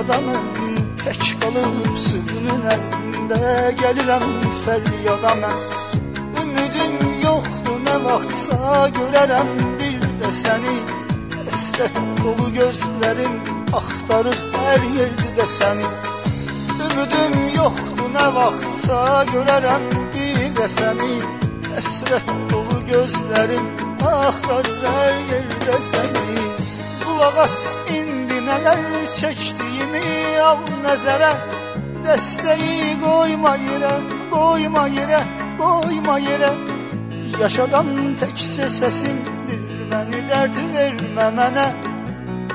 adamım, tək qalıb zülmün əlində, gəlirəm fəryada mən. Ümidim yoxdur, nə vaxtsa görərəm bir də səni. Həsrət dolu gözlərim axtarır hər yerdə səni. Ümidim yoxdur, nə vaxtsa görərəm bir də səni. Həsrət dolu gözlərim axtarır hər yerdə səni. Qulaq as indi nələr çəkdiyimi al nəzərə. Dəstəyi qoyma yerə, qoyma yerə, qoyma yerə. Yaşadan təkcə səsindir, məni dərd vermə mənə.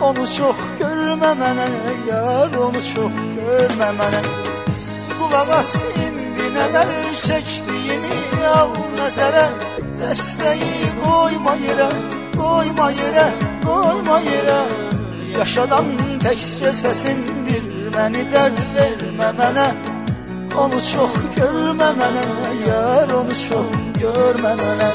Onu çox görmə mənə, yar, onu çox görmə mənə. Qulaq as indi nələr çəkdiyimi al nəzərə. Dəstəyi qoyma yerə, qoyma yerə, qoyma yerə. Yaşadan təkcə səsindir, məni dərd vermə mənə. Onu çox görmə mənə, yar, onu çox görmə mənə.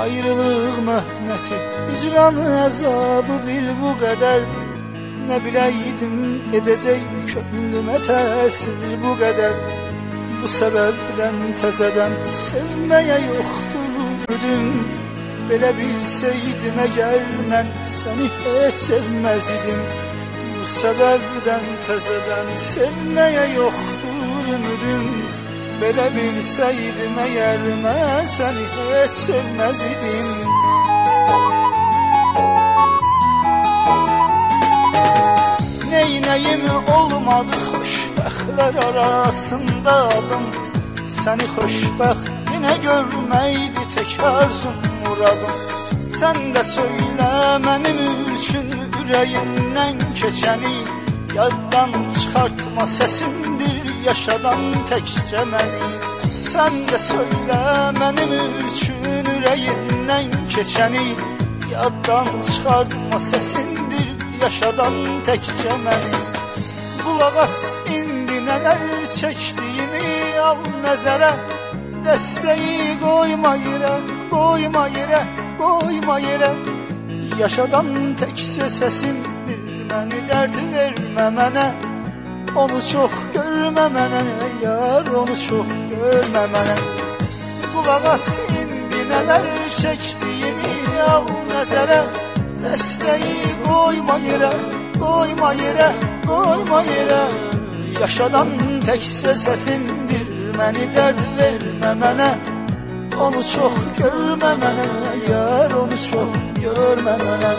Ayrılıq möhnəti, hicran əzabı bir bu qədər. Nə biləydim edəcək könlümə təsir bu qədər. Bu səbəbdən təzədən sevməyə yoxdur ümidim. Belə bilsəydim əgər mən səni heç sevməz idim. Bu səbəbdən təzədən sevməyə yoxdur ümidim. Belə bilsəydim əgər mən səni heç sevməz idim. Neynəyim olmadı xoşbəxtlər arasında adım. Səni xoşbəxt yenə görməkdi tək arzum muradım. Sən də söylə mənim üçün ürəyimdən keçəni. Yaddan çıxartma səsindir yaşadan təkcə məni. Sən də söylə mənim üçün ürəyimdən keçəni. Yaddan çıxartma səsindir yaşadan təkcə məni. Qulaq as indi nələr çəkdiyimi al nəzərə. Dəstəyi qoyma yerə, qoyma yerə, qoyma yerə. Yaşadan təkcə səsindir, məni dərd vermə mənə. Onu çox görmə mənə, yar, onu çox görmə mənə. Qulaq as indi nələr çəkdiyimi al nəzərə. Dəstəyi qoyma yerə, qoyma yerə, qoyma yerə. Yaşadan təkcə səsindir, məni dərd vermə mənə. Onu çox görmə mənə, yar, onu çox görmə mənə.